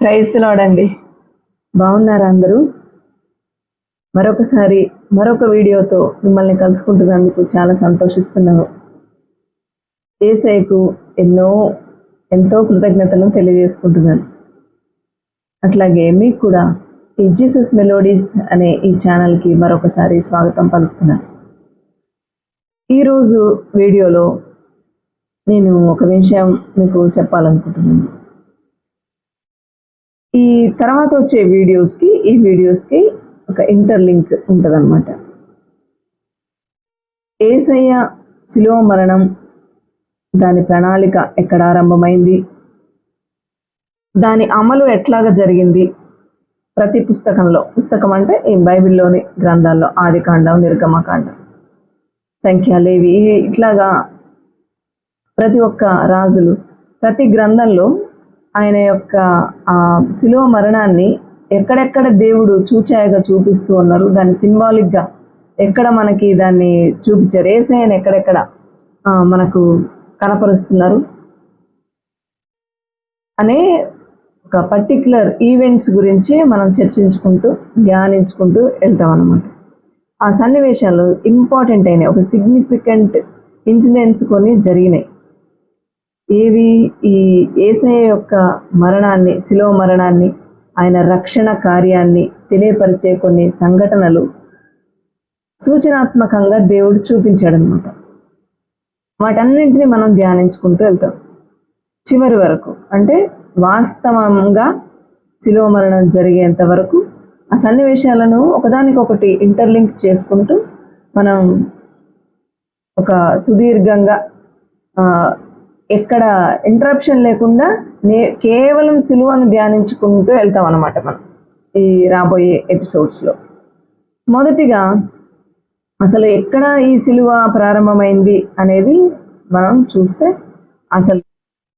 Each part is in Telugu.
క్రైస్తవులండి, బాగున్నారా అందరూ? మరొకసారి మరొక వీడియోతో మిమ్మల్ని కలుసుకుంటున్నందుకు చాలా సంతోషిస్తున్నాను. యేసయ్యకు ఎంతో కృతజ్ఞతలు తెలియజేసుకుంటున్నాను. అట్లాగే మీకు కూడా ఈ జీసస్ మెలోడీస్ అనే ఈ ఛానల్కి మరొకసారి స్వాగతం పలుకుతున్నాను. ఈరోజు వీడియోలో నేను ఒక విషయం మీకు చెప్పాలనుకుంటున్నాను. ఈ తర్వాత వచ్చే ఈ వీడియోస్కి ఒక ఇంటర్లింక్ ఉంటుందన్నమాట. యేసయ్య శిలువ మరణం, దాని ప్రణాళిక ఎక్కడ ఆరంభమైంది, దాని అమలు ఎట్లాగా జరిగింది, ప్రతి పుస్తకం అంటే ఈ బైబిల్లోని గ్రంథాల్లో ఆదికాండం, నిర్గమకాండం, సంఖ్య, లేవి, ఇట్లాగా ప్రతి ఒక్క రాజులు ప్రతి గ్రంథంలో ఆయన యొక్క ఆ శిలువ మరణాన్ని ఎక్కడెక్కడ దేవుడు చూచాయగా చూపిస్తూ ఉన్నారు, దాన్ని సింబాలిక్గా ఎక్కడ మనకి దాన్ని చూపించారు, యేసయ్యని ఎక్కడెక్కడ మనకు కనపరుస్తున్నారు అనే ఒక పర్టిక్యులర్ ఈవెంట్స్ గురించి మనం చర్చించుకుంటూ ధ్యానించుకుంటూ వెళ్తాం అన్నమాట. ఆ సన్నివేశాలు ఇంపార్టెంట్ అయినాయి, ఒక సిగ్నిఫికెంట్ ఇన్సిడెంట్స్ కొన్ని జరిగినాయి. ఏవి? ఈ యేసయ్య యొక్క మరణాన్ని, శిలువ మరణాన్ని, ఆయన రక్షణ కార్యాన్ని తెలియపరిచే కొన్ని సంఘటనలు సూచనాత్మకంగా దేవుడు చూపించాడనమాట. వాటన్నింటినీ మనం ధ్యానించుకుంటూ వెళ్తాం చివరి వరకు. అంటే వాస్తవంగా శిలువ మరణం జరిగేంత వరకు ఆ సన్నివేశాలను ఒకదానికొకటి ఇంటర్లింక్ చేసుకుంటూ మనం ఒక సుదీర్ఘంగా ఎక్కడ ఇంటరప్షన్ లేకుండా కేవలం శిలువను ధ్యానించుకుంటూ వెళ్తాం అన్నమాట మనం ఈ రాబోయే ఎపిసోడ్స్లో. మొదటిగా అసలు ఎక్కడ ఈ శిలువ ప్రారంభమైంది అనేది మనం చూస్తే, అసలు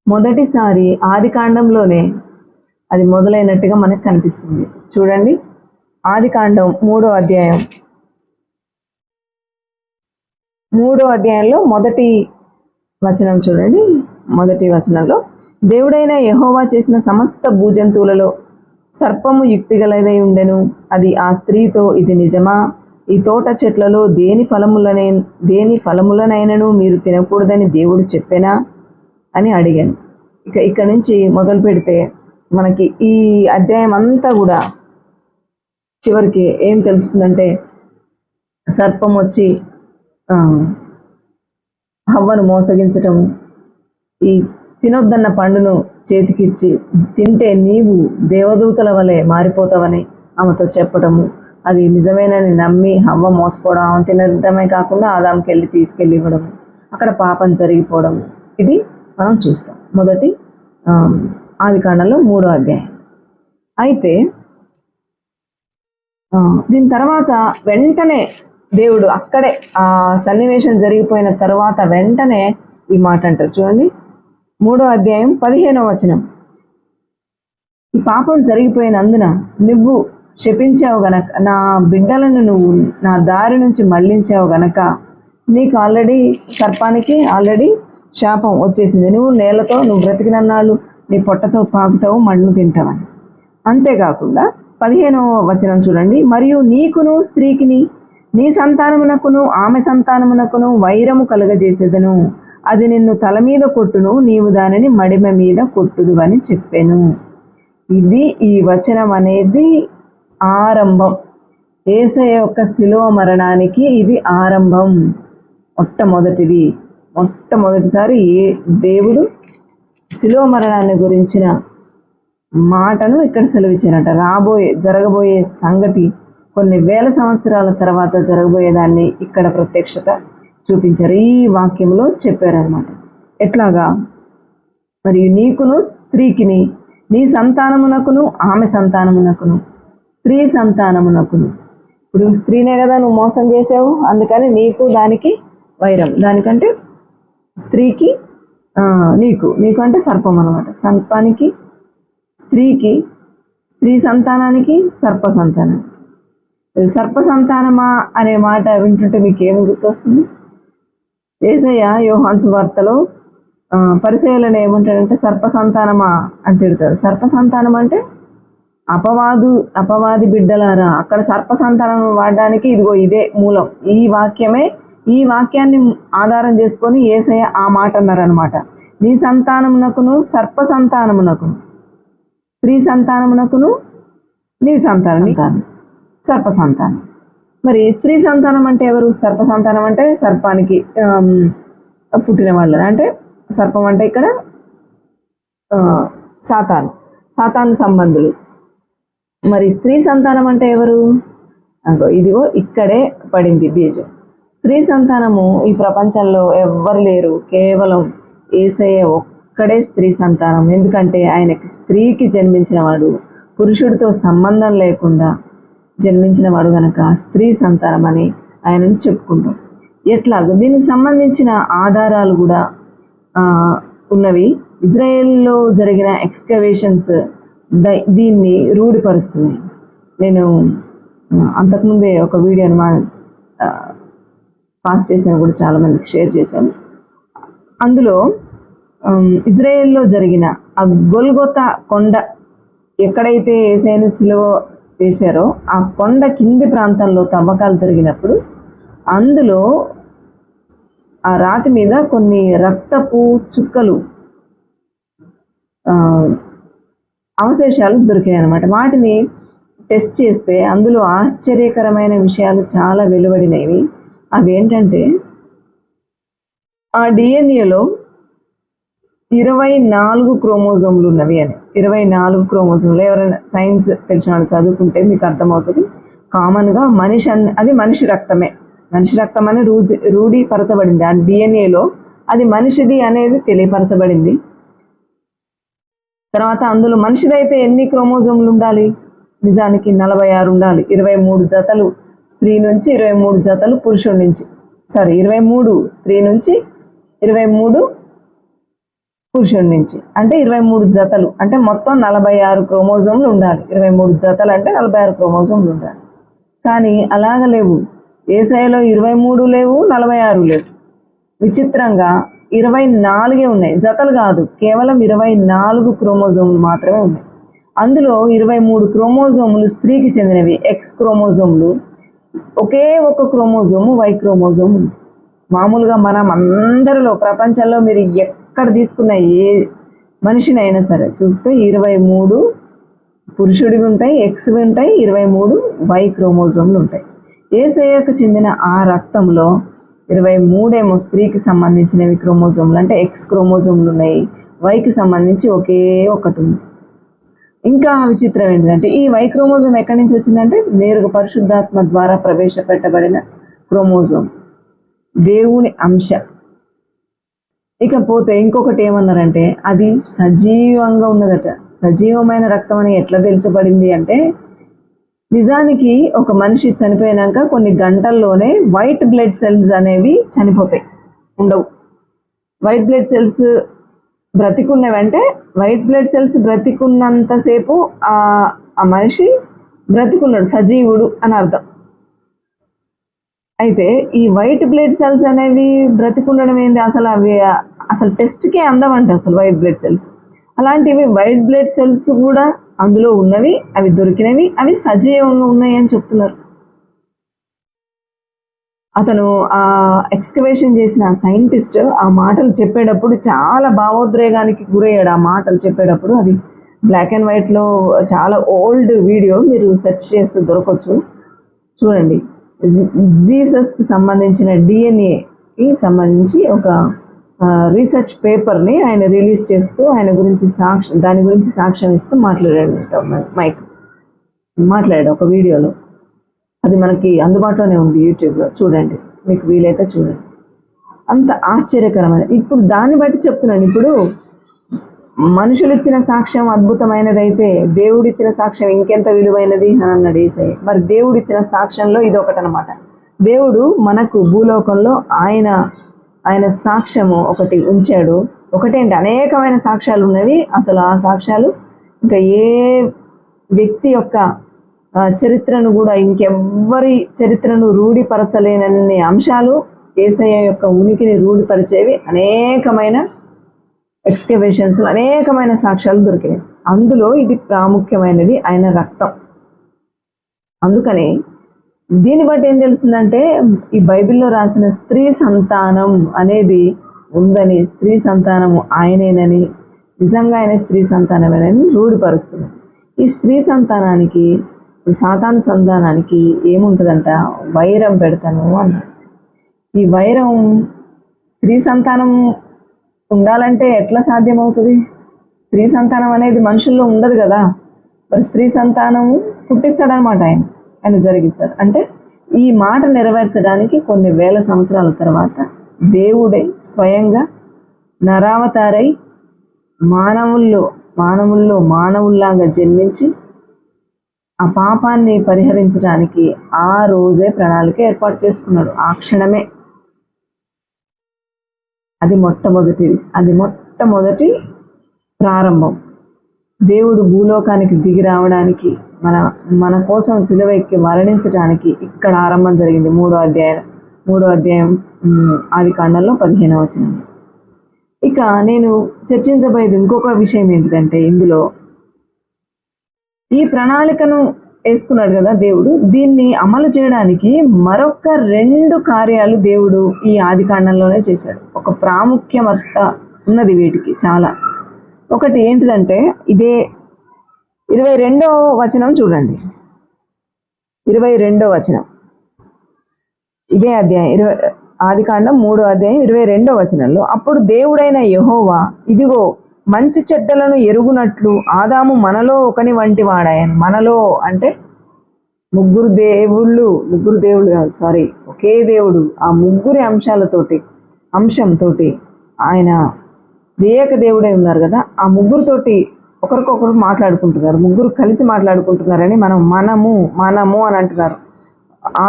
మొదటిసారి ఆదికాండంలోనే అది మొదలైనట్టుగా మనకు కనిపిస్తుంది. చూడండి, ఆదికాండం 3వ అధ్యాయంలో మొదటి వచనం చూడండి. మొదటి వచనంలో, దేవుడైన యెహోవా చేసిన సమస్త భూజంతువులలో సర్పము యుక్తిగలదై ఉండెను. అది ఆ స్త్రీతో, ఇది నిజమా? ఈ తోట చెట్లలో దేని ఫలములనైనను మీరు తినకూడదని దేవుడు చెప్పేనా అని అడిగాను. ఇక్కడ నుంచి మొదలు పెడితే మనకి ఈ అధ్యాయం అంతా కూడా చివరికి ఏం తెలుస్తుందంటే, సర్పం వచ్చి హవ్వను మోసగించటము, ఈ తినొద్దన్న పండును చేతికిచ్చి తింటే నీవు దేవదూతల వలె మారిపోతావని ఆమెతో చెప్పడము, అది నిజమేనని నమ్మి హవ్వ మోసపోవడం, ఆమె తినడమే కాకుండా ఆదాంకి తీసుకెళ్ళి ఇవ్వడము, అక్కడ పాపం జరిగిపోవడం, ఇది మనం చూస్తాం మొదటి ఆదికాండంలో 3వ అధ్యాయం. అయితే దీని తర్వాత వెంటనే దేవుడు అక్కడే ఆ సన్నివేశం జరిగిపోయిన తర్వాత వెంటనే ఈ మాట అంటారు. చూడండి, 3వ అధ్యాయం 15వ వచనం. ఈ పాపం జరిగిపోయినందున నువ్వు శపించావు గనక, నా బిడ్డలను నువ్వు నా దారి నుంచి మళ్లించావు గనక నీకు సర్పానికి ఆల్రెడీ శాపం వచ్చేసింది. నువ్వు బ్రతికినన్నాళ్ళు నీ పొట్టతో పాకుతావు, మಣ್ಣు తింటావని. అంతేకాకుండా 15వ వచనం చూడండి, మరియు నీకును స్త్రీకిని, నీ సంతానమునకును ఆమె సంతానమునకును వైరము కలుగజేసేదను. అది నిన్ను తల మీద కొట్టును, నీవు దానిని మడిమ మీద కొట్టుదు అని చెప్పాను. ఇది ఈ వచనం అనేది ఆరంభం. యేసయ్య యొక్క శిలువ మరణానికి ఇది ఆరంభం. మొట్టమొదటిసారి దేవుడు శిలువ మరణాన్ని గురించిన మాటను ఇక్కడ సెలవిచ్చారట. జరగబోయే సంగతి కొన్ని వేల సంవత్సరాల తర్వాత జరగబోయేదాన్ని ఇక్కడ ప్రత్యక్షత చూపించారు, ఈ వాక్యంలో చెప్పారనమాట. ఎట్లాగా? మరియు నీకును స్త్రీకిని, నీ సంతానమునకును ఆమె సంతానమునకును, స్త్రీ సంతానమునకును. ఇప్పుడు స్త్రీనే కదా నువ్వు మోసం చేసావు, అందుకని నీకు దానికి వైరం. దానికంటే స్త్రీకి నీకు అంటే సర్పం అనమాట. సర్పానికి స్త్రీకి, స్త్రీ సంతానానికి సర్ప సంతానం. సర్ప సంతానమా అనే మాట వింటుంటే మీకు ఏమి గుర్తొస్తుంది? యేసయ్య యోహాను సువార్తలో పరిచయాలను ఏమంటాడంటే సర్ప సంతానమా అని తిడతారు. సర్ప సంతానం అంటే అపవాది బిడ్డలారా. అక్కడ సర్ప సంతానం వాడడానికి ఇదిగో ఇదే మూలం. ఈ వాక్యాన్ని ఆధారం చేసుకొని యేసయ్య ఆ మాట అన్నారనమాట. నీ సంతానమునకును సర్ప సంతానమునకును, స్త్రీ సంతానమునకును నీ సంతానం సర్ప సంతానం. మరి స్త్రీ సంతానం అంటే ఎవరు? సర్ప సంతానం అంటే సర్పానికి పుట్టిన వాళ్ళు. అంటే సర్పం అంటే ఇక్కడ సాతాను సంబంధులు. మరి స్త్రీ సంతానం అంటే ఎవరు? ఇదిగో ఇక్కడే పడింది బీజం. స్త్రీ సంతానము ఈ ప్రపంచంలో ఎవ్వరు లేరు, కేవలం యేసయ్య ఒక్కడే స్త్రీ సంతానం. ఎందుకంటే ఆయనకి స్త్రీకి జన్మించిన వాడు, పురుషుడితో సంబంధం లేకుండా జన్మించిన వాడు కనుక స్త్రీ సంతానం అని ఆయనను చెప్పుకుంటాం. ఎట్లాగో దీనికి సంబంధించిన ఆధారాలు కూడా ఉన్నవి. ఇజ్రాయెల్లో జరిగిన ఎక్స్కవేషన్స్ దీన్ని రూఢిపరుస్తున్నాయి. నేను అంతకుముందే ఒక వీడియోని పాస్ చేశాను, కూడా చాలామందికి షేర్ చేశాను. అందులో ఇజ్రాయెల్లో జరిగిన ఆ గొల్గొతా కొండ, ఎక్కడైతే యేసయ్యను సిలువ వేశారో ఆ కొండ కింది ప్రాంతంలో తవ్వకాలు జరిగినప్పుడు అందులో ఆ రాతి మీద కొన్ని రక్తపు చుక్కలు అవశేషాలు దొరికినాయి అన్నమాట. వాటిని టెస్ట్ చేస్తే అందులో ఆశ్చర్యకరమైన విషయాలు చాలా వెలువడినవి. అవి ఏంటంటే ఆ డిఎన్ఏలో 24 క్రోమోజోమ్లు ఉన్నవి అని. 24 క్రోమోజోమ్లు. ఎవరైనా సైన్స్ తెలిసిన వాళ్ళు చదువుకుంటే మీకు అర్థమవుతుంది. కామన్గా అది మనిషి రక్తమే. మనిషి రక్తం అని రూఢీపరచబడింది. ఆ డిఎన్ఏలో అది మనిషిది అనేది తెలియపరచబడింది. తర్వాత అందులో మనిషిదైతే ఎన్ని క్రోమోజోమ్లు ఉండాలి? నిజానికి 46 ఉండాలి. 23 జతలు స్త్రీ నుంచి, 23 జతలు పురుషుడి నుంచి. 23 స్త్రీ నుంచి, 23 పురుషుడి నుంచి. అంటే 23 జతలు అంటే మొత్తం 46 క్రోమోజోమ్లు ఉండాలి. 23 జతలు అంటే 46 క్రోమోజోమ్లు ఉండాలి. కానీ అలాగ లేవు. యేసయ్యలో 23 లేవు, 46 లేవు. విచిత్రంగా 24 ఉన్నాయి. జతలు కాదు, కేవలం 24 క్రోమోజోమ్లు మాత్రమే ఉన్నాయి. అందులో 23 క్రోమోజోములు స్త్రీకి చెందినవి, ఎక్స్ క్రోమోజోమ్లు. ఒకే ఒక క్రోమోజోము వై క్రోమోజోమ్ ఉంది. మామూలుగా మనం అందరిలో ప్రపంచంలో మీరు ఎక్కడ తీసుకున్న ఏ మనిషినైనా సరే చూస్తే 23 పురుషుడివి ఉంటాయి, ఎక్స్వి ఉంటాయి, 23 వై క్రోమోజోమ్లు ఉంటాయి. యేసయ్యకు చెందిన ఆ రక్తంలో 23 ఏమో స్త్రీకి సంబంధించినవి క్రోమోజోమ్లు, అంటే ఎక్స్ క్రోమోజోమ్లు ఉన్నాయి. వైకి సంబంధించి ఒకే ఒకటి ఉంది. ఇంకా విచిత్రం ఏంటంటే ఈ వై క్రోమోజోమ్ ఎక్కడి నుంచి వచ్చిందంటే నేరుగా పరిశుద్ధాత్మ ద్వారా ప్రవేశపెట్టబడిన క్రోమోజోమ్, దేవుని అంశ. ఇకపోతే ఇంకొకటి ఏమన్నారంటే అది సజీవంగా ఉన్నదట. సజీవమైన రక్తం అని ఎట్లా తెలుసబడింది అంటే, నిజానికి ఒక మనిషి చనిపోయినాక కొన్ని గంటల్లోనే వైట్ బ్లడ్ సెల్స్ అనేవి చనిపోతాయి, ఉండవు. వైట్ బ్లడ్ సెల్స్ బ్రతికున్నవంటే వైట్ బ్లడ్ సెల్స్ బ్రతికున్నంతసేపు ఆ మనిషి బ్రతికున్నాడు, సజీవుడు అని అర్థం. అయితే ఈ వైట్ బ్లడ్ సెల్స్ అనేవి బ్రతికుండడం ఏంటి? అసలు టెస్ట్కే అందమంట అసలు వైట్ బ్లడ్ సెల్స్. అలాంటివి వైట్ బ్లడ్ సెల్స్ కూడా అందులో ఉన్నవి, అవి దొరికినవి, అవి సజీవంగా ఉన్నాయి అని చెప్తున్నారు. అతను ఆ ఎక్స్కవేషన్ చేసిన సైంటిస్ట్ ఆ మాటలు చెప్పేటప్పుడు చాలా భావోద్రేగానికి గురయ్యాడు. ఆ మాటలు చెప్పేటప్పుడు అది బ్లాక్ అండ్ వైట్లో చాలా ఓల్డ్ వీడియో, మీరు సెర్చ్ చేస్తే దొరకవచ్చు, చూడండి. జీసస్కి సంబంధించిన డిఎన్ఏకి సంబంధించి ఒక రీసెర్చ్ పేపర్ని ఆయన రిలీజ్ చేస్తూ ఆయన గురించి దాని గురించి సాక్ష్యం ఇస్తూ మాట్లాడాడు ఒక వీడియోలో. అది మనకి అందుబాటులోనే ఉంది యూట్యూబ్లో, చూడండి, మీకు వీలైతే చూడండి. అంత ఆశ్చర్యకరమైన. ఇప్పుడు దాన్ని బట్టి చెప్తున్నాను. ఇప్పుడు మనుషులు ఇచ్చిన సాక్ష్యం అద్భుతమైనదైతే దేవుడిచ్చిన సాక్ష్యం ఇంకెంత విలువైనది అని అన్నాడు యేసయ్య. మరి దేవుడిచ్చిన సాక్ష్యంలో ఇది ఒకటనమాట. దేవుడు మనకు భూలోకంలో ఆయన సాక్ష్యము ఒకటి ఉంచాడు. ఒకటేంటి, అనేకమైన సాక్ష్యాలు ఉన్నవి. అసలు ఆ సాక్ష్యాలు ఇంకా ఏ వ్యక్తి యొక్క చరిత్రను కూడా ఇంకెవ్వరి చరిత్రను రూఢిపరచలేనన్ని అంశాలు యేసయ్య యొక్క ఉనికిని రూఢిపరిచేవి అనేకమైన ఎక్స్కవేషన్స్ అనేకమైన సాక్ష్యాలు దొరికినాయి. అందులో ఇది ప్రాముఖ్యమైనది, ఆయన రక్తం. అందుకని దీన్ని బట్టి ఏం తెలుస్తుందంటే ఈ బైబిల్లో రాసిన స్త్రీ సంతానం అనేది ఉందని, స్త్రీ సంతానము ఆయనేనని, నిజంగా ఆయన స్త్రీ సంతానమేనని రూఢిపరుస్తుంది. ఈ స్త్రీ సంతానానికి, సాతాను సంతానానికి ఏముంటుందంట, వైరం పెడతాను అన్నాడు. ఈ వైరం స్త్రీ సంతానం ఉండాలంటే ఎట్లా సాధ్యమవుతుంది? స్త్రీ సంతానం అనేది మనుషుల్లో ఉండదు కదా. మరి స్త్రీ సంతానము పుట్టిస్తాడనమాట ఆయన జరిగిస్తాడు. అంటే ఈ మాట నెరవేర్చడానికి కొన్ని వేల సంవత్సరాల తర్వాత దేవుడే స్వయంగా నరావతారై మానవుల్లాగా జన్మించి ఆ పాపాన్ని పరిహరించడానికి ఆ రోజే ప్రణాళిక ఏర్పాటు చేసుకున్నాడు. ఆ క్షణమే అది మొట్టమొదటి ప్రారంభం. దేవుడు భూలోకానికి దిగి రావడానికి, మన కోసం సిలువ ఎక్కి మరణించడానికి ఇక్కడ ఆరంభం జరిగింది. మూడో అధ్యాయం ఆదికాండంలో 15వ వచనం. ఇక నేను చర్చించబోయేది ఇంకొక విషయం ఏంటంటే, ఇందులో ఈ ప్రణాళికను వేసుకున్నాడు కదా దేవుడు, దీన్ని అమలు చేయడానికి మరొక 2 కార్యాలు దేవుడు ఈ ఆదికాండంలోనే చేశాడు. ఒక ప్రాముఖ్యత ఉన్నది వీటికి చాలా. ఒకటి ఏంటిదంటే, ఇదే 22వ వచనం చూడండి. 22వ వచనం, ఇదే అధ్యాయం ఆదికాండం 3వ అధ్యాయం 22వ వచనంలో, అప్పుడు దేవుడైన యెహోవా, ఇదిగో మంచి చెడ్డలను ఎరుగునట్లు ఆదాము మనలో ఒకని వంటి వాడాయను. మనలో అంటే ముగ్గురు దేవుళ్ళు కాదు, సారీ, ఒకే దేవుడు. ఆ ముగ్గురి అంశంతో ఆయన ఏక దేవుడై ఉన్నారు కదా. ఆ ముగ్గురుతోటి ఒకరికొకరు మాట్లాడుకుంటున్నారు, ముగ్గురు కలిసి మాట్లాడుకుంటున్నారని మనము అని అంటున్నారు.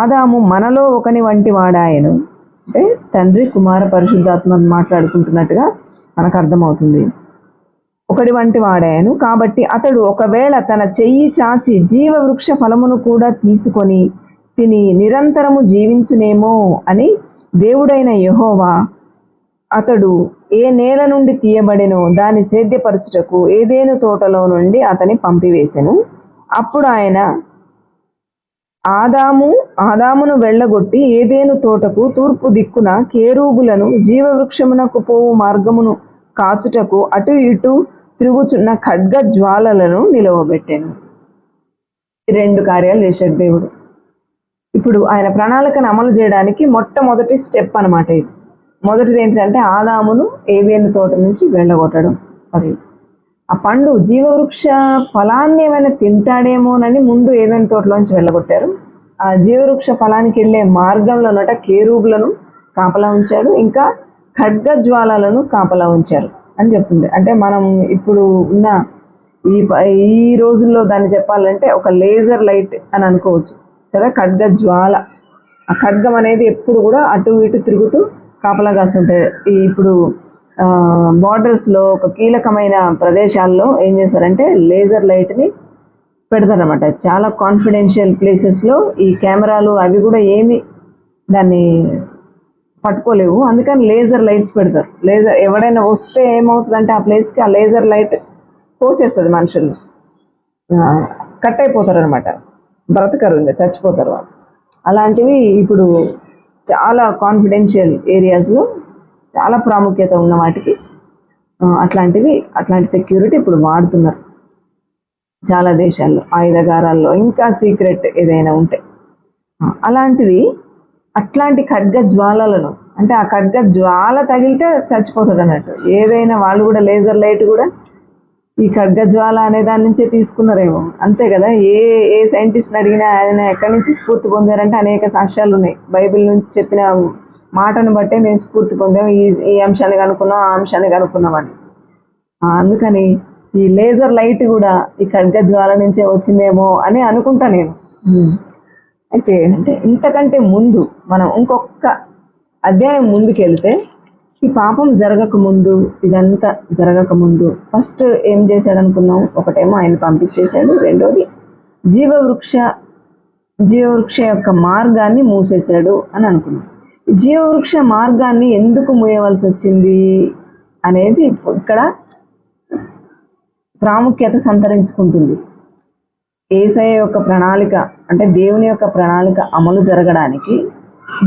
ఆదాము మనలో ఒకని వంటి వాడాయను అంటే తండ్రి, కుమార, పరిశుద్ధాత్మ మాట్లాడుకుంటున్నట్టుగా మనకు అర్థమవుతుంది. ఒకటి వంటి వాడాయను. కాబట్టి అతడు ఒకవేళ తన చెయ్యి చాచి జీవవృక్ష ఫలమును కూడా తీసుకొని తిని నిరంతరము జీవించునేమో అని దేవుడైన యెహోవా అతడు ఏ నేల నుండి తీయబడినో దాన్ని సేద్యపరచుటకు ఏదేను తోటలో నుండి అతని పంపివేసెను. అప్పుడు ఆయన ఆదామును వెళ్ళగొట్టి ఏదేను తోటకు తూర్పు దిక్కున కేరూబులను జీవవృక్షమునకు పోవు మార్గమును కాచుటకు అటు ఇటు తిరుగుచున్న ఖడ్గ జ్వాలలను నిలవబెట్టాను. 2 కార్యాలు చేశాడు దేవుడు. ఇప్పుడు ఆయన ప్రణాళికను అమలు చేయడానికి మొట్టమొదటి స్టెప్ అనమాట ఇది. మొదటిది ఏంటంటే ఆదామును ఏదేను తోట నుంచి వెళ్ళగొట్టడం. ఆ పండు జీవవృక్ష ఫలాన్ని ఏమైనా తింటాడేమోనని ముందు ఏదేను తోటలోంచి వెళ్ళగొట్టారు. ఆ జీవవృక్ష ఫలానికి వెళ్ళే మార్గంలోనట కేరూబులను కాపలా ఉంచాడు, ఇంకా ఖడ్గ జ్వాలలను కాపలా ఉంచారు అని చెప్తుంది. అంటే మనం ఇప్పుడు ఉన్న ఈ రోజుల్లో దాన్ని చెప్పాలంటే ఒక లేజర్ లైట్ అని అనుకోవచ్చు కదా. ఖడ్గ జ్వాల, ఆ ఖడ్గం అనేది ఎప్పుడు కూడా అటు ఇటు తిరుగుతూ కాపలా కాస్తుంటాయి. ఇప్పుడు బార్డర్స్లో ఒక కీలకమైన ప్రదేశాల్లో ఏం చేస్తారంటే లేజర్ లైట్ని పెడతారనమాట. చాలా కాన్ఫిడెన్షియల్ ప్లేసెస్లో ఈ కెమెరాలు అవి కూడా ఏమి దాన్ని పట్టుకోలేవు, అందుకని లేజర్ లైట్స్ పెడతారు. ఎవడైనా వస్తే ఏమవుతుందంటే ఆ ప్లేస్కి ఆ లేజర్ లైట్ పోసేస్తుంది, మనుషుల్ని కట్ అయిపోతారు అనమాట, బ్రతకరు, ఇంకా చచ్చిపోతారు వాళ్ళు. అలాంటివి ఇప్పుడు చాలా కాన్ఫిడెన్షియల్ ఏరియాస్లో చాలా ప్రాముఖ్యత ఉన్న వాటికి అట్లాంటి సెక్యూరిటీ ఇప్పుడు వాడుతున్నారు చాలా దేశాల్లో, ఆయుధగారాల్లో, ఇంకా సీక్రెట్ ఏదైనా ఉంటే. అట్లాంటి ఖడ్గ జ్వాలలను, అంటే ఆ ఖడ్గ జ్వాల తగిలితే చచ్చిపోతాడు అన్నట్టు. ఏదైనా వాళ్ళు కూడా లేజర్ లైట్ కూడా ఈ ఖడ్గ జ్వాల అనే దాని నుంచే తీసుకున్నారేమో, అంతే కదా. ఏ సైంటిస్ట్ని అడిగినా ఆయన ఎక్కడి నుంచి స్ఫూర్తి పొందారంటే అనేక సాక్ష్యాలు ఉన్నాయి. బైబిల్ నుంచి చెప్పిన మాటను బట్టే మేము స్ఫూర్తి పొందాము, ఈ అంశాన్ని కనుక్కున్నాం, ఆ అంశాన్ని కనుక్కున్నామని. అందుకని ఈ లేజర్ లైట్ కూడా ఈ ఖడ్గ జ్వాల నుంచే వచ్చిందేమో అని అనుకుంటా నేను. అయితే అంటే ఇంతకంటే ముందు మనం ఇంకొక అధ్యాయం ముందుకెళ్తే, ఈ పాపం జరగకముందు, ఇదంతా జరగకముందు ఫస్ట్ ఏం చేశాడు అనుకున్నాం? ఒకటేమో ఆయన పంపించేశాడు, రెండోది జీవవృక్ష యొక్క మార్గాన్ని మూసేశాడు అని అనుకున్నాం. జీవవృక్ష మార్గాన్ని ఎందుకు మూయవలసి వచ్చింది? అనేది ఇక్కడ ప్రాముఖ్యత సంతరించుకుంటుంది. యేసయ్య యొక్క ప్రణాళిక అంటే దేవుని యొక్క ప్రణాళిక అమలు జరగడానికి,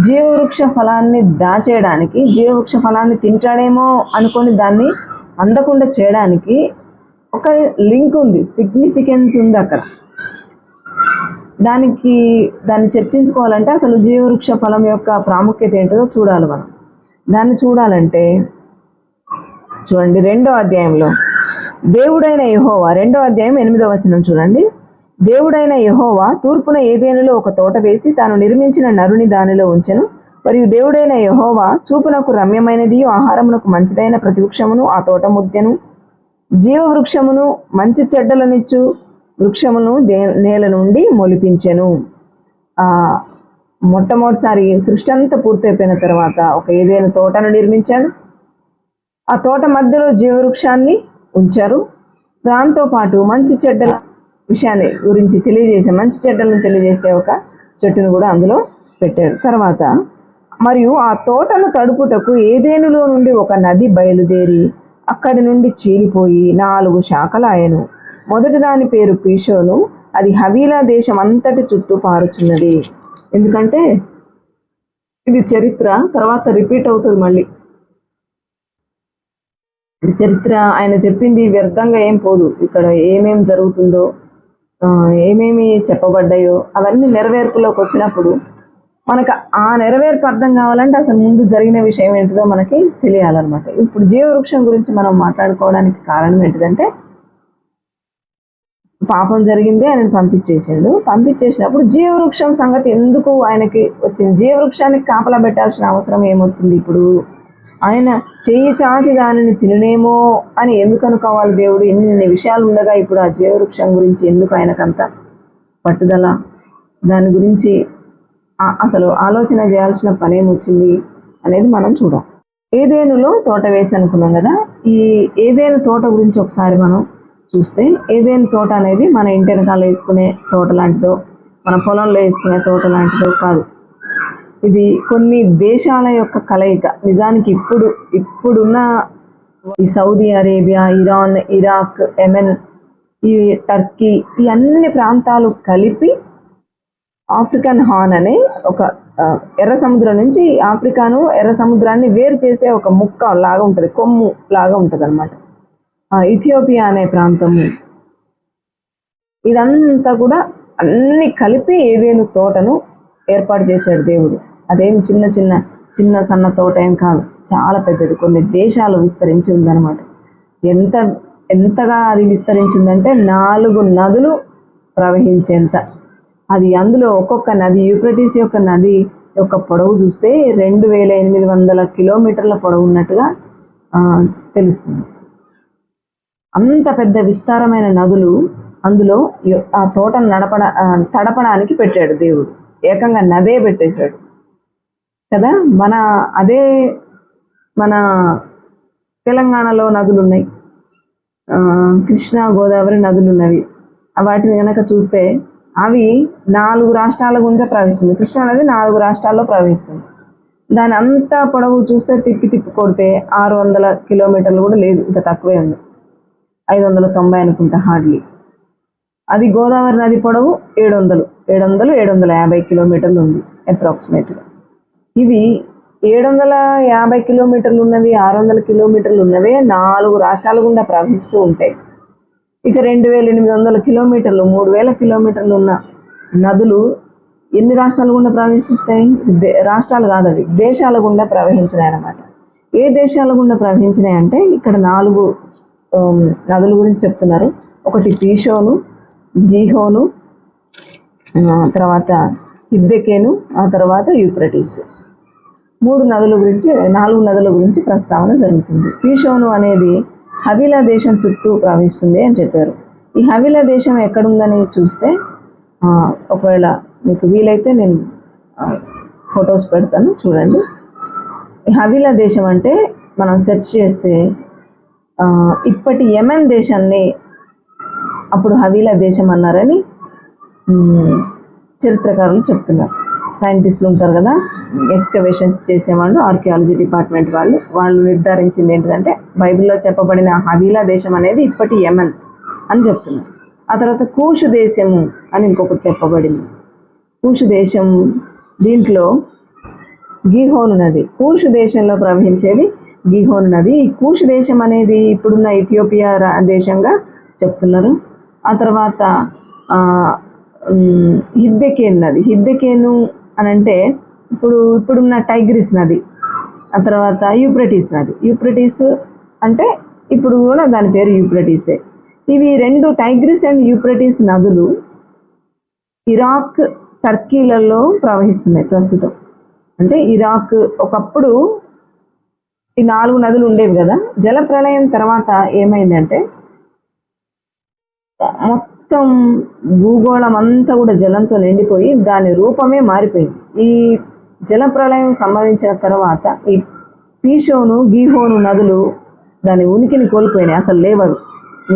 జీవవృక్ష ఫలాన్ని దాచేయడానికి, జీవవృక్ష ఫలాన్ని తింటాడేమో అనుకొని దాన్ని అందకుండా చేయడానికి ఒక లింక్ ఉంది, సిగ్నిఫికెన్స్ ఉంది అక్కడ. దాన్ని చర్చించుకోవాలంటే అసలు జీవవృక్ష ఫలం యొక్క ప్రాముఖ్యత ఏంటో చూడాలి మనం. దాన్ని చూడాలంటే చూడండి 2వ అధ్యాయంలో దేవుడైన యెహోవా 2వ అధ్యాయం 8వ వచనం చూడండి. దేవుడైన యెహోవా తూర్పున ఏదెనులో ఒక తోట వేసి తాను నిర్మించిన నరుని దానిలో ఉంచెను. మరియు దేవుడైన యెహోవా చూపునకు రమ్యమైనది ఆహారమునకు మంచిదైన ప్రతి వృక్షమును ఆ తోట ముద్దెను, జీవవృక్షమును మంచి చెడ్డలనిచ్చు వృక్షమును నేల నుండి మొలిపించెను. మొట్టమొదటిసారి సృష్టి అంతా పూర్తయిపోయిన తర్వాత ఒక ఏదైనా తోటను నిర్మించాడు. ఆ తోట మధ్యలో జీవవృక్షాన్ని ఉంచారు. దాంతో పాటు మంచి చెడ్డల విషయాన్ని గురించి తెలియజేసే, మంచి చెడ్డలను తెలియజేసే ఒక చెట్టును కూడా అందులో పెట్టారు. తర్వాత మరియు ఆ తోటను తడుపుటకు ఏదేనులో నుండి ఒక నది బయలుదేరి అక్కడి నుండి చీలిపోయి 4 శాఖలాయెను. మొదటి దాని పేరు పీషోను, అది హవీలా దేశం అంతటి చుట్టూ పారుచున్నది. ఎందుకంటే ఇది చరిత్ర తర్వాత రిపీట్ అవుతుంది మళ్ళీ. చరిత్ర ఆయన చెప్పింది వ్యర్థంగా ఏం పోదు. ఇక్కడ ఏమేమి జరుగుతుందో, ఏమేమి చెప్పబడ్డాయో అవన్నీ నెరవేర్పులోకి వచ్చినప్పుడు మనకు ఆ నెరవేర్పు అర్థం కావాలంటే అసలు ముందు జరిగిన విషయం ఏంటిదో మనకి తెలియాలన్నమాట. ఇప్పుడు జీవవృక్షం గురించి మనం మాట్లాడుకోవడానికి కారణం ఏంటిదంటే, పాపం జరిగింది, ఆయనను పంపించేసినప్పుడు జీవవృక్షం సంగతి ఎందుకు ఆయనకి వచ్చింది? జీవవృక్షానికి కాపలా పెట్టాల్సిన అవసరం ఏమొచ్చింది? ఇప్పుడు ఆయన చెయ్యి చాచి దానిని తిననేమో అని ఎందుకు అనుకోవాలి దేవుడు? ఎన్ని విషయాలు ఉండగా ఇప్పుడు ఆ జీవవృక్షం గురించి ఎందుకు ఆయనకంత పట్టుదల? దాని గురించి అసలు ఆలోచన చేయాల్సిన పని ఏమొచ్చింది అనేది మనం చూడాలి. ఏదేనులో తోట వేసి అనుకున్నాం కదా. ఈ ఏదేను తోట గురించి ఒకసారి మనం చూస్తే, ఏదేను తోట అనేది మన ఇంటి వెనకాల వేసుకునే తోట లాంటిదో, మన పొలంలో వేసుకునే తోట లాంటిదో కాదు. ఇది కొన్ని దేశాల యొక్క కలయిక. నిజానికి ఇప్పుడున్న ఈ Saudi Arabia, Iran, Iraq, Yemen, ఈ టర్కీ, ఈ అన్ని ప్రాంతాలు కలిపి ఆఫ్రికన్ హార్న్ అనే ఒక ఎర్ర సముద్రం నుంచి ఆఫ్రికాను ఎర్ర సముద్రాన్ని వేరు చేసే ఒక ముక్క లాగా ఉంటుంది, కొమ్ము లాగా ఉంటుంది అనమాట. ఇథియోపియా అనే ప్రాంతము, ఇదంతా కూడా అన్ని కలిపి ఏదేను తోటను ఏర్పాటు చేశాడు దేవుడు. అదేమి చిన్న సన్న తోట ఏం కాదు, చాలా పెద్దది. కొన్ని దేశాలు విస్తరించి ఉందన్నమాట. ఎంతగా అది విస్తరించిందంటే 4 నదులు ప్రవహించేంత. అది అందులో ఒక్కొక్క నది, యూఫ్రటీస్ యొక్క నది యొక్క పొడవు చూస్తే 2800 కిలోమీటర్ల పొడవు ఉన్నట్టుగా తెలుస్తుంది. అంత పెద్ద విస్తారమైన నదులు అందులో ఆ తోటను తడపడానికి పెట్టాడు దేవుడు. ఏకంగా నదే పెట్టేశాడు కదా. మన తెలంగాణలో నదులు ఉన్నాయి, కృష్ణా గోదావరి నదులు ఉన్నవి. వాటిని కనుక చూస్తే అవి 4 రాష్ట్రాల గుండా ప్రవహిస్తుంది. కృష్ణా నది 4 రాష్ట్రాల్లో ప్రవహిస్తుంది. దాని అంతా పొడవు చూస్తే తిప్పి కొడితే 600 కిలోమీటర్లు కూడా లేదు, ఇంకా తక్కువే ఉంది, 590 అనుకుంటా హార్డ్లీ. అది గోదావరి నది పొడవు 750 కిలోమీటర్లు ఉంది అప్రాక్సిమేట్గా. ఇవి 750 కిలోమీటర్లు ఉన్నవి, 600 కిలోమీటర్లు ఉన్నవే 4 రాష్ట్రాల గుండా ప్రవహిస్తూ ఉంటాయి. ఇక 2800 కిలోమీటర్లు, 3000 కిలోమీటర్లు ఉన్న నదులు ఎన్ని రాష్ట్రాల గుండా ప్రవహిస్తాయి? రాష్ట్రాలు కాదు, అవి దేశాల గుండా ప్రవహించినాయి అన్నమాట. ఏ దేశాల గుండా ప్రవహించినాయి అంటే ఇక్కడ 4 నదుల గురించి చెప్తున్నారు. ఒకటి పీషోను, గీహోను, తర్వాత హిద్దెకెను, ఆ తర్వాత యూఫ్రటీస్. 4 నదుల గురించి ప్రస్తావన జరుగుతుంది. పీషోను అనేది హవీలా దేశం చుట్టూ ప్రవహిస్తుంది అని చెప్పారు. ఈ హవీలా దేశం ఎక్కడుందని చూస్తే, ఒకవేళ మీకు వీలైతే నేను ఫొటోస్ పెడతాను చూడండి. ఈ హవీలా దేశం అంటే మనం సెర్చ్ చేస్తే ఇప్పటి యెమెన్ దేశాన్ని అప్పుడు హవీలా దేశం అన్నారని చరిత్రకారులు చెప్తున్నారు. సైంటిస్టులు ఉంటారు కదా, ఎక్స్కవేషన్స్ చేసేవాళ్ళు, ఆర్కియాలజీ డిపార్ట్మెంట్ వాళ్ళు నిర్ధారించింది ఏంటంటే బైబిల్లో చెప్పబడిన హవీలా దేశం అనేది ఇప్పటి యెమెన్ అని చెప్తున్నారు. ఆ తర్వాత కూషు దేశము అని ఇంకొకటి చెప్పబడింది. కూషు దేశం, దీంట్లో గీహోను నది, కూషు దేశంలో ప్రవహించేది గీహోను నది. ఈ కూషు దేశం అనేది ఇప్పుడున్న ఇథియోపియా దేశంగా చెప్తున్నారు. ఆ తర్వాత హిద్దెకేను నది, హిద్దెకేను అని అంటే ఇప్పుడున్న టైగ్రిస్ నది. ఆ తర్వాత యూప్రటీస్ నది, యూప్రటీస్ అంటే ఇప్పుడు కూడా దాని పేరు యూప్రటీసే. ఇవి రెండు, టైగ్రిస్ అండ్ యూప్రటీస్ నదులు ఇరాక్, టర్కీలలో ప్రవహిస్తున్నాయి ప్రస్తుతం. అంటే ఇరాక్, ఒకప్పుడు ఈ 4 నదులు ఉండేవి కదా, జల ప్రళయం తర్వాత ఏమైందంటే మొత్తం భూగోళం అంతా కూడా జలంతో నిండిపోయి దాని రూపమే మారిపోయింది. ఈ జల ప్రళయం సంభవించిన తర్వాత ఈ పీషోను, గీహోను నదులు దాని ఉనికిని కోల్పోయినాయి, అసలు లేవరు,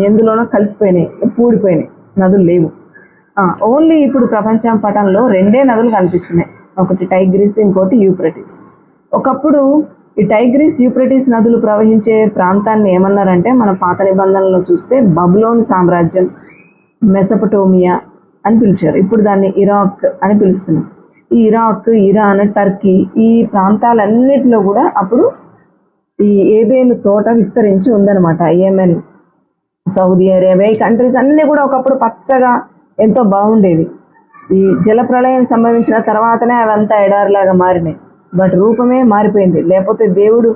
ఎందులోనో కలిసిపోయినాయి, పూడిపోయినాయి, నదులు లేవు. ఓన్లీ ఇప్పుడు ప్రపంచ పటంలో 2 నదులు కనిపిస్తున్నాయి, ఒకటి టైగ్రిస్, ఇంకోటి యూప్రటీస్. ఒకప్పుడు ఈ టైగ్రిస్, యూప్రటీస్ నదులు ప్రవహించే ప్రాంతాన్ని ఏమన్నారంటే మన పాత నిబంధనలో చూస్తే బబులోన్ సామ్రాజ్యం, మెసపటోమియా అని పిలిచారు. ఇప్పుడు దాన్ని ఇరాక్ అని పిలుస్తున్నాం. ఈ ఇరాక్, ఇరాన్, టర్కీ ఈ ప్రాంతాలన్నిటిలో కూడా అప్పుడు ఈ ఏదేను తోట విస్తరించి ఉందన్నమాట. యెమెన్, సౌదీ అరేబియా, ఈ కంట్రీస్ అన్నీ కూడా ఒకప్పుడు పచ్చగా ఎంతో బాగుండేవి. ఈ జల ప్రళయం సంభవించిన తర్వాతనే అవంతా ఎడారిలాగా మారినాయి, బట్ రూపమే మారిపోయింది. లేకపోతే దేవుడు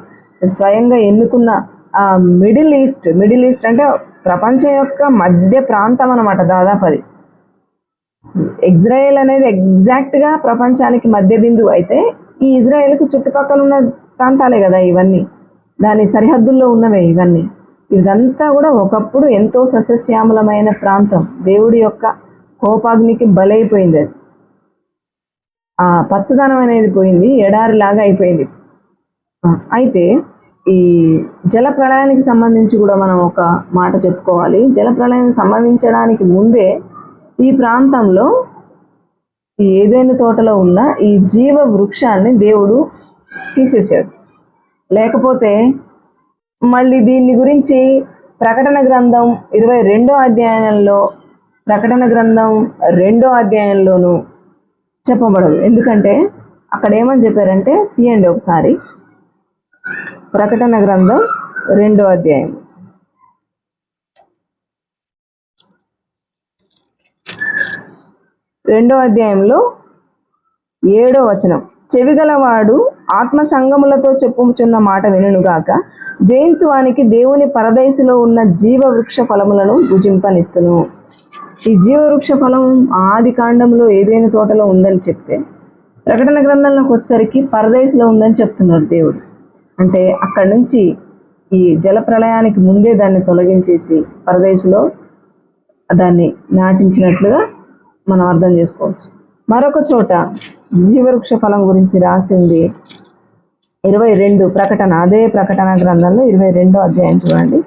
స్వయంగా ఎన్నుకున్న ఆ మిడిల్ ఈస్ట్ అంటే ప్రపంచం యొక్క మధ్య ప్రాంతం అన్నమాట. దాదాపు అది ఇజ్రాయెల్ అనేది ఎగ్జాక్ట్గా ప్రపంచానికి మధ్య బిందువు అయితే ఈ ఇజ్రాయెల్కి చుట్టుపక్కల ఉన్న ప్రాంతాలే కదా ఇవన్నీ, దాని సరిహద్దుల్లో ఉన్నవే ఇవన్నీ. ఇదంతా కూడా ఒకప్పుడు ఎంతో సస్యశ్యామలమైన ప్రాంతం, దేవుడి యొక్క కోపాగ్నికి బలైపోయింది. అది ఆ పచ్చదనం అనేది పోయింది, ఎడారిలాగా అయిపోయింది. అయితే ఈ జల ప్రళయానికి సంబంధించి కూడా మనం ఒక మాట చెప్పుకోవాలి. జల ప్రళయం సంభవించడానికి ముందే ఈ ప్రాంతంలో ఈ ఏదైనా తోటలో ఉన్న ఈ జీవ వృక్షాన్ని దేవుడు తీసేశాడు. లేకపోతే మళ్ళీ దీని గురించి ప్రకటన గ్రంథం 22వ అధ్యాయంలో, ప్రకటన గ్రంథం 2వ అధ్యాయంలోనూ చెప్పబడదు. ఎందుకంటే అక్కడ ఏమని చెప్పారంటే, తీయండి ఒకసారి, ప్రకటన గ్రంథం 2వ అధ్యాయం 2వ అధ్యాయంలో 7వ వచనం, చెవిగలవాడు ఆత్మ సంగములతో చెప్పుచున్న మాట వినుగాక, జయించువానికి దేవుని పరదైసులో ఉన్న జీవ వృక్ష ఫలములను భుజింపనిత్తును. ఈ జీవవృక్ష ఫలం ఆది కాండంలో ఏదైనా తోటలో ఉందని చెప్తే ప్రకటన గ్రంథంలోకి వచ్చేసరికి పరదైసులో ఉందని చెప్తున్నాడు దేవుడు. అంటే అక్కడి నుంచి ఈ జల ప్రళయానికి ముందే దాన్ని తొలగించేసి పరదైసులో దాన్ని నాటించినట్లుగా మనం అర్థం చేసుకోవచ్చు. మరొక చోట జీవవృక్ష ఫలం గురించి రాసి ఉంది 22 ప్రకటన, అదే ప్రకటన గ్రంథంలో 22వ అధ్యాయం చూడండి.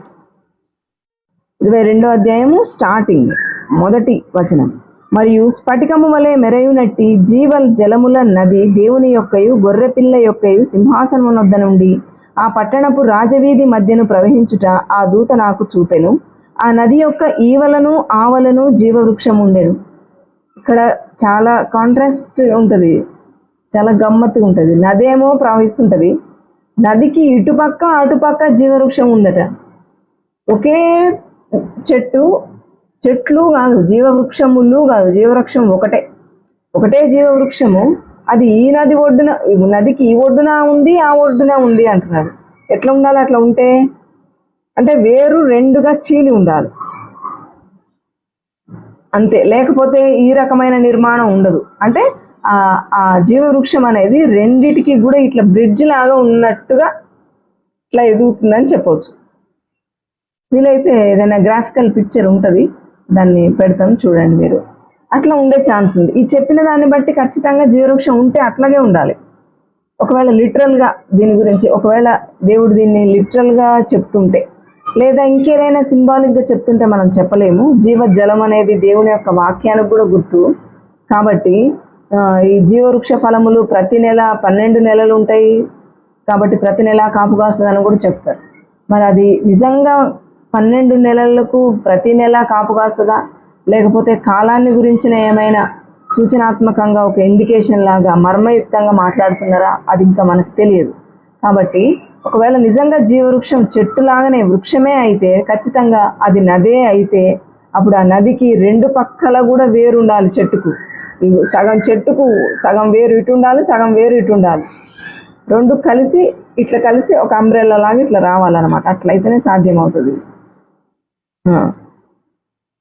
22వ అధ్యాయము స్టార్టింగ్ మొదటి వచనం, మరియు స్ఫటికము వలె మెరయునట్టి జీవ జలముల నది దేవుని యొక్కయు గొర్రెపిల్ల యొక్కయు సింహాసనమునొద్ద నుండి ఆ పట్టణపు రాజవీధి మధ్యను ప్రవహించుట ఆ దూత నాకు చూపెను. ఆ నది యొక్క ఈవలను ఆవలను జీవవృక్షం ఉండెను. ఇక్కడ చాలా కాంట్రాస్ట్ ఉంటుంది, చాలా గమ్మత్తుగా ఉంటుంది. నదేమో ప్రవహిస్తుంటుంది, నదికి ఇటుపక్క అటుపక్క జీవవృక్షం ఉందట. ఒకే చెట్లు కాదు, జీవవృక్షములు కాదు, జీవవృక్షం ఒకటే జీవవృక్షము. అది ఈ నది ఒడ్డున, నదికి ఈ ఒడ్డున ఉంది, ఆ ఒడ్డున ఉంది అంటున్నాడు. ఎట్లా ఉండాలి అట్లా ఉంటే? అంటే వేరు 2గా చీలి ఉండాలి అంతే, లేకపోతే ఈ రకమైన నిర్మాణం ఉండదు. అంటే ఆ జీవవృక్షం అనేది రెండిటికి కూడా ఇట్లా బ్రిడ్జ్ లాగా ఉన్నట్టుగా ఇట్లా ఎదుగుతుందని చెప్పవచ్చు. వీలైతే ఏదైనా గ్రాఫికల్ పిక్చర్ ఉంటుంది, దాన్ని పెడతాను చూడండి మీరు. అట్లా ఉండే ఛాన్స్ ఉంది. ఈ చెప్పిన దాన్ని బట్టి ఖచ్చితంగా జీవవృక్షం ఉంటే అట్లాగే ఉండాలి. ఒకవేళ లిటరల్గా దీని గురించి, ఒకవేళ దేవుడు దీన్ని లిటరల్గా చెప్తుంటే, లేదా ఇంకేదైనా సింబాలిక్గా చెప్తుంటే మనం చెప్పలేము. జీవ జలం అనేది దేవుని యొక్క వాక్యానికి కూడా గుర్తు కాబట్టి ఈ జీవవృక్ష ఫలములు ప్రతి నెల 12 నెలలు ఉంటాయి కాబట్టి ప్రతి నెల కాపు కాస్తుందని కూడా చెప్తారు. మరి అది నిజంగా 12 నెలలకు ప్రతి నెల కాపు కాస్తుందా, లేకపోతే కాలాన్ని గురించిన ఏమైనా సూచనాత్మకంగా ఒక ఇండికేషన్ లాగా మర్మయుక్తంగా మాట్లాడుతున్నారా, అది ఇంకా మనకు తెలియదు. కాబట్టి ఒకవేళ నిజంగా జీవవృక్షం చెట్టులాగానే వృక్షమే అయితే ఖచ్చితంగా అది నదే అయితే అప్పుడు ఆ నదికి 2 పక్కల కూడా వేరు ఉండాలి. చెట్టుకు సగం వేరు ఇటు ఉండాలి, సగం వేరు ఇటు ఉండాలి. 2 కలిసి ఇట్లా కలిసి ఒక అంబ్రెల్లా లాగా ఇట్లా రావాలన్నమాట. అట్లయితేనే సాధ్యమవుతుంది.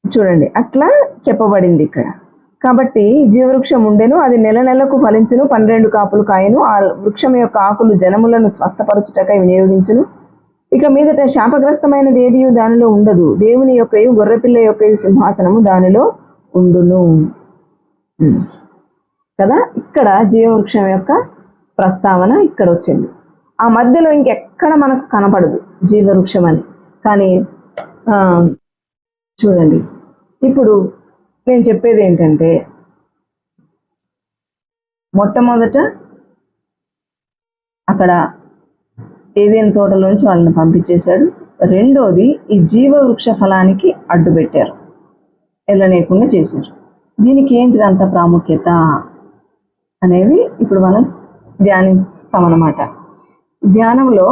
చూడండి, అట్లా చెప్పబడింది ఇక్కడ. కాబట్టి జీవవృక్షం ఉండెను, అది నెల నెలకు ఫలించును, 12 కాపులు కాయను. ఆ వృక్షం యొక్క ఆకులు జనములను స్వస్థపరచుటకై వినియోగించును. ఇక మీదట శాపగ్రస్తమైనది ఏదియు దానిలో ఉండదు. దేవుని యొక్కయు గొర్రెపిల్ల యొక్కయు సింహాసనము దానిలో ఉండును కదా. ఇక్కడ జీవవృక్షం యొక్క ప్రస్తావన ఇక్కడ వచ్చింది. ఆ మధ్యలో ఇంకెక్కడ మనకు కనపడదు జీవవృక్షం అని. కానీ చూడండి, ఇప్పుడు నేను చెప్పేది ఏంటంటే, మొట్టమొదట అక్కడ ఏదైనా తోటలోంచి వాళ్ళని పంపించేశాడు. రెండోది, ఈ జీవవృక్ష ఫలానికి అడ్డు పెట్టారు, వెళ్ళనీయకుండా చేశారు. దీనికి ఏంటిది అంత ప్రాముఖ్యత అనేది ఇప్పుడు మనం ధ్యానిస్తామన్నమాట. ధ్యానంలో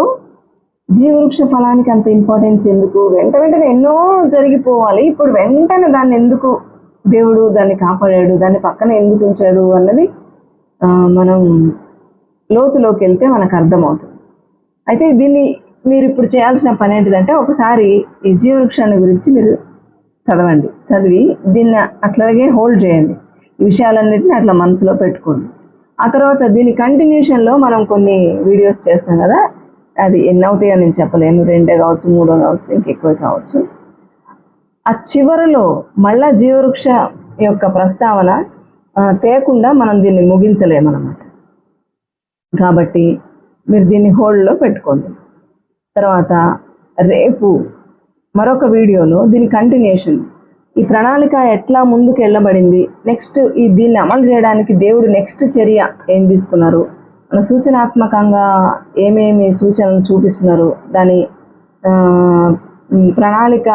జీవవృక్ష ఫలానికి అంత ఇంపార్టెన్స్ ఎందుకు? వెంటనే ఎన్నో జరిగిపోవాలి, ఇప్పుడు వెంటనే దాన్ని ఎందుకు దేవుడు దాన్ని కాపాడాడు, దాన్ని పక్కన ఎందుకు ఉంచాడు అన్నది మనం లోతులోకి వెళ్తే మనకు అర్థమవుతుంది. అయితే దీన్ని మీరు ఇప్పుడు చేయాల్సిన పని ఏంటిదంటే, ఒకసారి ఈ జీవవృక్షాన్ని గురించి మీరు చదివి దీన్ని అట్లాగే హోల్డ్ చేయండి. ఈ విషయాలన్నిటిని అట్లా మనసులో పెట్టుకోండి. ఆ తర్వాత దీని కంటిన్యూషన్లో మనం కొన్ని వీడియోస్ చేస్తాం కదా, అది ఎన్ని అవుతాయో నేను చెప్పలేను, 2 కావచ్చు, 3 కావచ్చు, ఇంకెక్కువ కావచ్చు. ఆ చివరిలో మళ్ళా జీవవృక్ష యొక్క ప్రస్తావన తేకుండా మనం దీన్ని ముగించలేమన్నమాట. కాబట్టి మీరు దీన్ని హోల్డ్లో పెట్టుకోండి. తర్వాత రేపు మరొక వీడియోలో దీని కంటిన్యూషన్, ఈ ప్రణాళిక ఎట్లా ముందుకు వెళ్ళబడింది, నెక్స్ట్ దీన్ని అమలు చేయడానికి దేవుడు నెక్స్ట్ చర్య ఏం తీసుకున్నారు, మన సూచనాత్మకంగా ఏమేమి సూచనలు చూపిస్తున్నారు, దాని ప్రణాళిక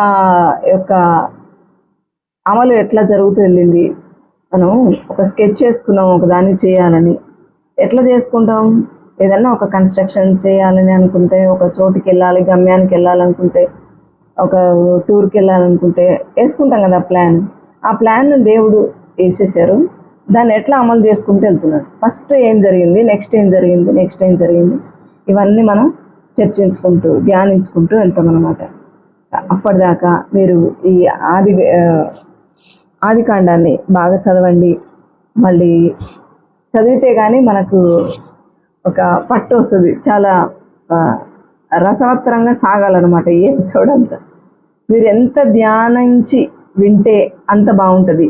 యొక్క అమలు ఎట్లా జరుగుతూ వెళ్ళింది. మనం ఒక స్కెచ్ చేసుకున్నాం ఒక దాన్ని చేయాలని, ఎట్లా చేసుకుంటాం? ఏదన్నా ఒక కన్స్ట్రక్షన్ చేయాలని అనుకుంటే, ఒక చోటుకి వెళ్ళాలి, గమ్యానికి వెళ్ళాలనుకుంటే, ఒక టూర్కి వెళ్ళాలనుకుంటే వేసుకుంటాం కదా ప్లాన్. ఆ ప్లాన్ దేవుడు వేసేసారు, దాన్ని ఎట్లా అమలు చేసుకుంటూ వెళ్తున్నాడు. ఫస్ట్ ఏం జరిగింది, నెక్స్ట్ ఏం జరిగింది, ఇవన్నీ మనం చర్చించుకుంటూ ధ్యానించుకుంటూ వెళ్తాం అన్నమాట. అప్పటిదాకా మీరు ఈ ఆదికాండాన్ని బాగా చదవండి. మళ్ళీ చదివితే కానీ మనకు ఒక పట్టు వస్తుంది, చాలా రసవత్తరంగా సాగాలన్నమాట ఈ ఎపిసోడ్ అంతా. మీరు ఎంత ధ్యానించి వింటే అంత బాగుంటుంది.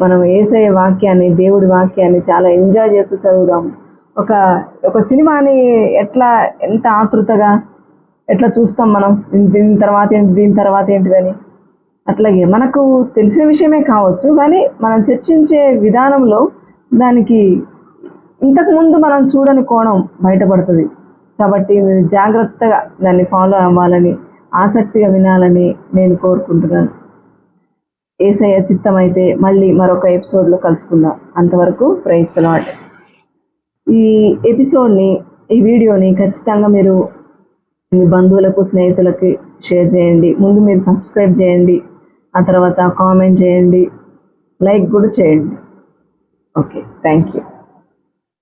మనం యేసయ్య వాక్యాన్ని, దేవుడి వాక్యాన్ని చాలా ఎంజాయ్ చేస్తూ చదువుదాం. ఒక సినిమాని ఎంత ఆతృతగా ఎట్లా చూస్తాం మనం, దీని తర్వాత ఏంటిదని. అట్లాగే మనకు తెలిసిన విషయమే కావచ్చు, కానీ మనం చర్చించే విధానంలో దానికి ఇంతకుముందు మనం చూడని కోణం బయటపడుతుంది. కాబట్టి మీరు జాగ్రత్తగా దాన్ని ఫాలో అవ్వాలని, ఆసక్తిగా వినాలని నేను కోరుకుంటున్నాను. యేసయ్య చిత్తమైతే మళ్ళీ మరొక ఎపిసోడ్లో కలుసుకుందాం. అంతవరకు ప్రైజ్ ది లార్డ్. ఈ వీడియోని ఖచ్చితంగా మీరు మీ బంధువులకు, స్నేహితులకి షేర్ చేయండి. ముందు మీరు సబ్స్క్రైబ్ చేయండి, ఆ తర్వాత కామెంట్ చేయండి, లైక్ కూడా చేయండి. Okay, thank you.